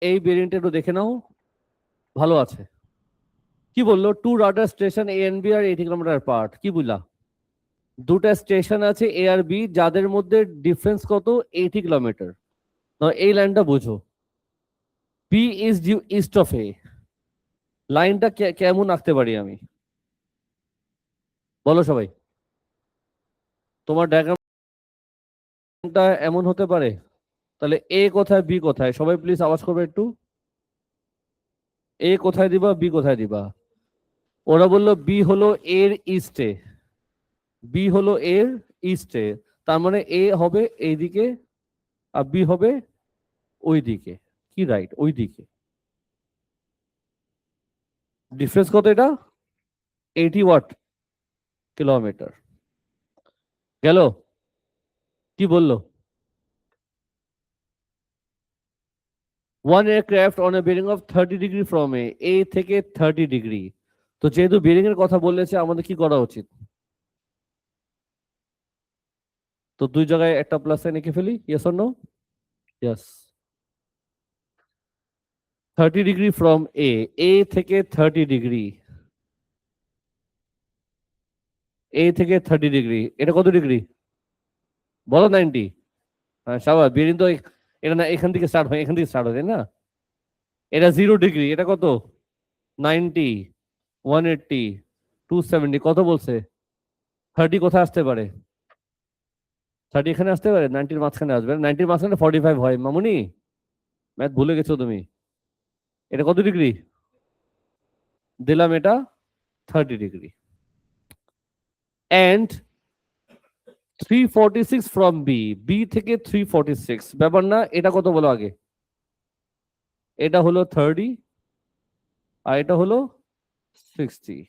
এই ভেরিয়েন্ট একটু দেখে নাও, ভালো আছে। কি বললো? Two radar station A and B are 80 kilometre part. কি বুঝলা? দুটা স্টেশন আছে এ আর বি, যাদের মধ্যে ডিফারেন্স কত? 80 কিলোমিটার। এই লাইনটা বুঝো, B is due east of A. লাইনটা কেমন আঁকতে পারি আমি? বলো সবাই। তোমার ডায়াগ্রামটা এমন হতে পারে। তাহলে এ কোথায়, বি কোথায়? সবাই প্লিজ আওয়াজ করবে একটু। এ কোথায় দিবা, বি কোথায় দিবা? ওরা বললো বি হলো এর ইস্টে, বি হলো এর ইস্টে, তার মানে এ হবে এইদিকে আর বি হবে ওই দিকে। কি রাইট? ওই দিকে। ডিফারেন্স কত এটা? 80 ওয়াট কিলোমিটার। গেল? কি বললো? One aircraft on a bearing of 30 degree from A থেকে 30 ডিগ্রি। তো যেহেতু বেরিং এর কথা বলেছে, আমাদের কি করা উচিত? তো দুই জায়গায় একটা প্লাস সাইন এঁকে ফেলি। Yes or no? Yes. 30 degree from A থেকে 30 ডিগ্রি, এ থেকে 30 ডিগ্রি, এটা কত ডিগ্রি বলো? 90। হ্যাঁ স্বাভাবিক, বেরিং তো এটা না এখান থেকে স্টার্ট হয়, এখান থেকে স্টার্ট হয়, তাই না? এটা 0 ডিগ্রি, এটা কত? 90, 180, 270। কত বলছে? 30 কোথায় আসতে পারে? 30 এখানে আসতে পারে, 90-র মাঝখানে আসবে। 90-র মাঝখানে 45 হয় মামুনি, ম্যাথ ভুলে গেছো তুমি। এটা কত ডিগ্রি দিলাম? এটা 30 degree. And 346 from B, B থেকে 346, ব্যাপার না? এটা কত বলো আগে? এটা হলো 30 আর এটা হলো 60।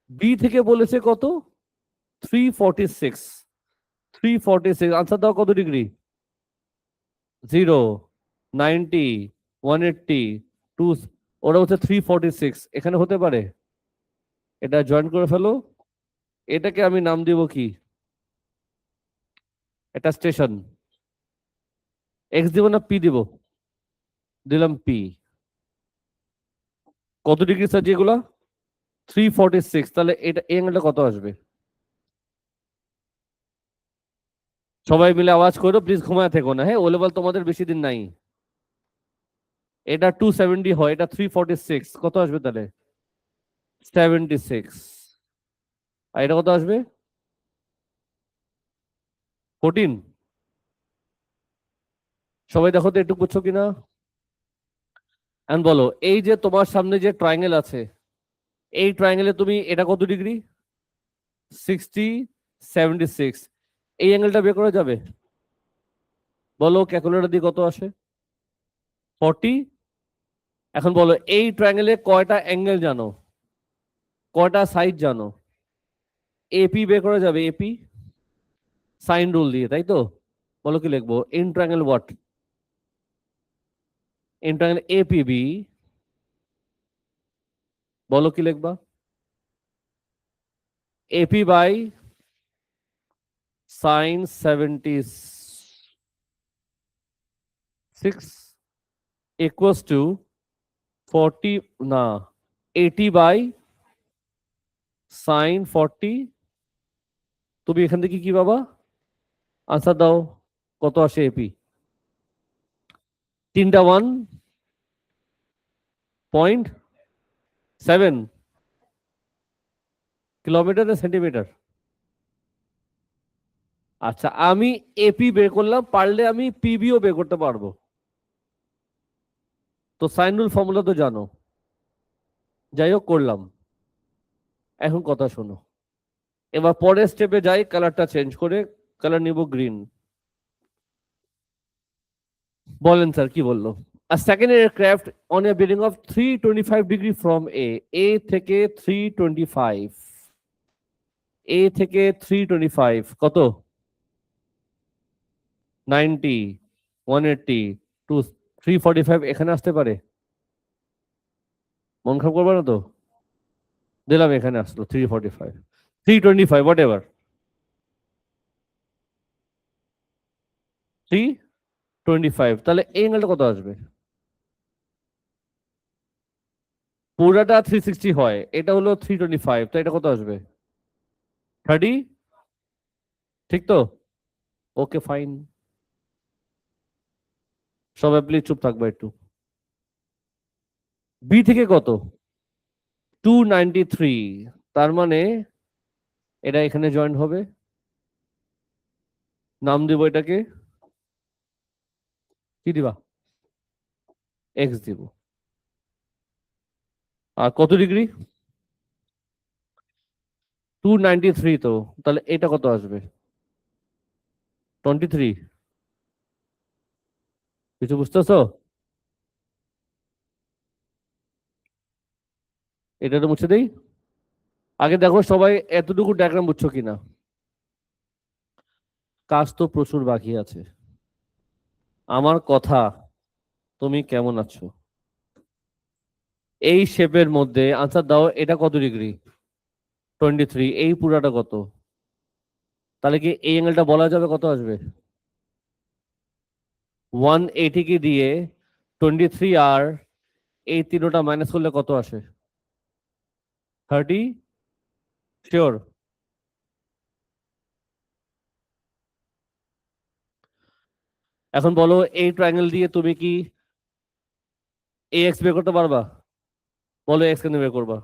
বি থেকে বলেছে কত? 346। 346 আনসার দাও। কত ডিগ্রি? 0, 90, 180, 2। ওরা হচ্ছে 346, এখানে হতে পারে। এটা জয়েন করে ফেলো। এটাকে আমি নাম দিব কি? এটা স্টেশন। এক্স দিব না পি দিব? দিলাম পি। কত ডিগ্রি স্যার যেগুলা? 346। তাহলে এটা অ্যাঙ্গেলটা কত আসবে? সবাই মিলে আওয়াজ করো প্লিজ, ঘুমায় থেকো না। হ্যাঁ, ও লেভেল তোমাদের বেশি দিন নাই। এটা 270 হয়, এটা 346, কত আসবে তাহলে? 76। আর এটা কত আসবে? 14। সবাই দেখো তো একটু বুঝছো কিনা। বলো, এই যে তোমার সামনে যে ট্রায়াঙ্গেল আছে, এই ট্রায়াঙ্গেলে তুমি এটা কত ডিগ্রি? 60, 76। এই অ্যাঙ্গেলটা বের করা যাবে? বলো ক্যালকুলেটর দিয়ে কত আসে? 40। এখন বলো এই ট্রায়াঙ্গেলে কয়টা অ্যাঙ্গেল জানো? কয়টা সাইড জানো? এপি বের করা যাবে? এপি সাইন রুল দিয়ে, তাই তো? বলো কি লিখবো? In triangle what? In triangle APB. বলো কি লিখবা? AP by sine 76 equals to 40 না 80 বাই সাইন 40। তুমি এখান থেকে কি পাবা? আনসার দাও, কত আসে এপি? 3টা 1.7 কিলোমিটার না সেন্টিমিটার? আচ্ছা, আমি এপি বের করলাম, পারলে আমি পিবিও বের করতে পারবো। তো সাইন রুল ফর্মুলা তো জানো। যাই হোক, করলাম। এখন কথা শোনো, এবার পরের স্টেপে যাই। কালারটা চেঞ্জ করে কালার নিব গ্রিন। বলেন স্যার কি বললো? A second aircraft on a bearing of 325 degree from A থেকে 325, A থেকে 325 কত? 90, 180, 2, 345 এখানে আসতে পারে? মন খারাপ করবে না তো? দিলাম, এখানে আসলো 345, 325 হোয়াট এভার। 3 25, তাহলে এই অ্যাঙ্গেলটা কত আসবে? পুরাটা 360 হয়, এটা হলো 325, তো এটা কত আসবে? 30, ঠিক তো? ওকে ফাইন, সবাই প্লিজ চুপ থাকবে একটু। বি থেকে কত? 293, তার মানে এটা এখানে জয়েন হবে, নাম দিব এটাকে, কি দিবা? এক্স দিব। আর কত ডিগ্রি? 293, তো তাহলে এটা কত আসবে? 23, কিছু বুঝতেছো? এটা তো মুছে দেই। আগে দেখো সবাই এতটুকু ডায়াগ্রাম বুঝছো কিনা, কাজ তো প্রচুর বাকি আছে। আমার কথা, তুমি কেমন আছো? এই শেপের মধ্যে আনসার দাও, এটা কত ডিগ্রি? 23, এই পুরাটা কত? তাহলে কি এই অ্যাঙ্গেলটা বলা যাবে কত আসবে? 180 কে দিয়ে 23 আর এই তিনোটা মাইনাস করলে কত আসে? 30, শিওর? এখন বলো, এই ট্রায়াঙ্গেল দিয়ে তুমি কি এ এক্স বের করতে পারবা? বলো এক্স কেন বের করবা?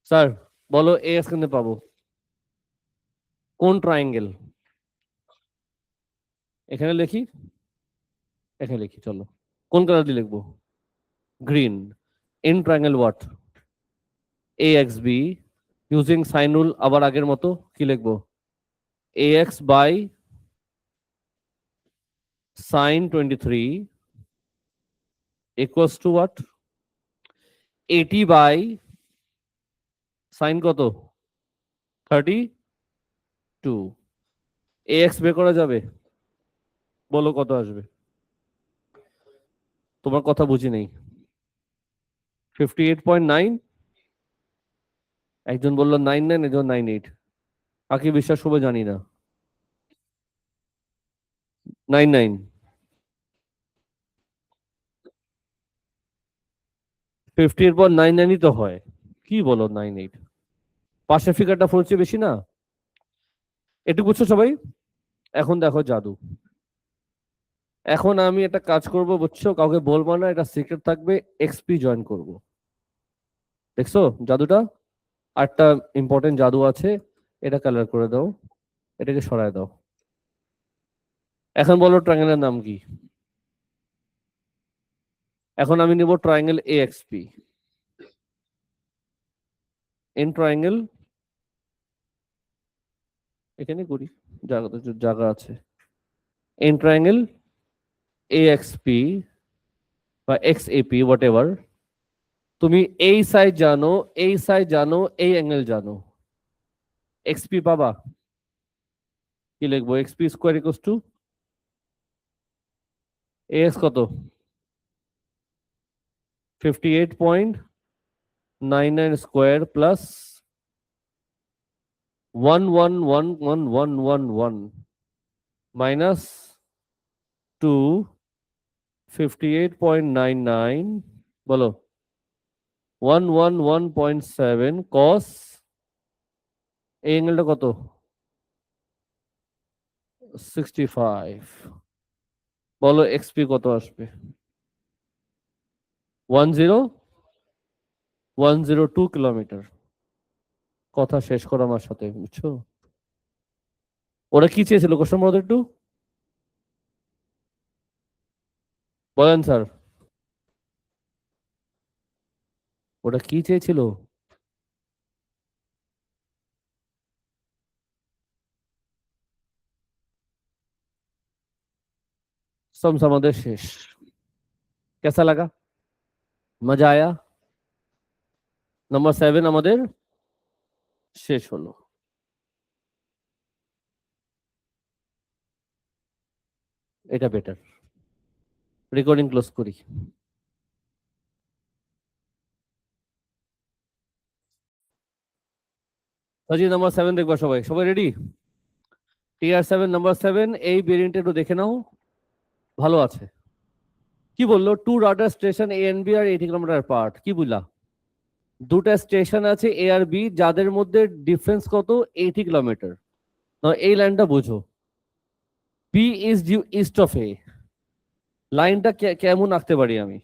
স্যার, বলো এ এক্স কেন পাবো? কোন ট্রায়াঙ্গেল? এখানে লিখি, এখানে লিখি, চলো। কোন কালার দিয়ে লিখবো? Green. In triangle what? A X B, using sine rule, আবার আগের মতো কি লিখবো? A X by sine 23 equals to what? 80 by sine কত? 32। এ এক্স বের করা যাবে? বলো কত আসবে? তোমার কথা বুঝি নেই। 58.9, একজন বললো 99, একজন 98, কাকে বিশ্বাস করবে জানি না। 99, 58.99ই তো হয়, কি বলো 98? পাশের ফিগারটা ফোর চেয়ে বেশি না? একটু বুঝছো সবাই? এখন দেখো জাদু। এখন আমি একটা কাজ করব, বুঝছো, কাউকে বলবো না, এটা সিক্রেট থাকবে। এক্সপি জয়েন করব, দেখছো জাদুটা? আরেকটা ইম্পর্টেন্ট জাদু আছে, এটা কালার করে দাও, এটাকে সরায় দাও। এখন বলো ট্রায়াঙ্গেলের নাম কি? এখন আমি নিব triangle A X P. In triangle, এখানে করি, জায়গা তো জায়গা আছে। In triangle A X P বা X A P whatever, তুমি এই সাইড জানো, এই সাইড জানো, এই অ্যাঙ্গেল জানো, এক্সপি পাবা। কি লিখবো? XP square equals to A x কত? 58.99 স্কোয়ার প্লাস 1111111 মাইনাস 58.99, বলো 111.7 কস, এই অ্যাঙ্গেলটা কত? 65। বলো এক্সপি কত আসবে? 10102 কিলোমিটার। কথা শেষ করো আমার সাথে, বুঝছো? ওরা কি চেয়েছিল কোশ্চেন, বলো তো একটু, বলেন স্যার, ওটা কি চেয়েছিল? समस আমাদের শেষ। कैसा लगा? मजा आया? नंबर 7 আমাদের শেষ হলো। এটা বেটার। রেকর্ডিং ক্লোজ করি। সাজি নাম্বার 7 দেখবা সবাই, সবাই রেডি? TR7 নাম্বার 7 এই ভেরিয়েন্ট একটু দেখে নাও, ভালো আছে। কি বললো? Two radar station A and B are 80 kilometre part, কি বুঝলা? দুটা স্টেশন আছে এ আর বি, যাদের মধ্যে ডিফারেন্স কত? 80 কিলোমিটার। এই লাইনটা বুঝো, B is due east of A. লাইনটা কেমন আঁকতে পারি আমি?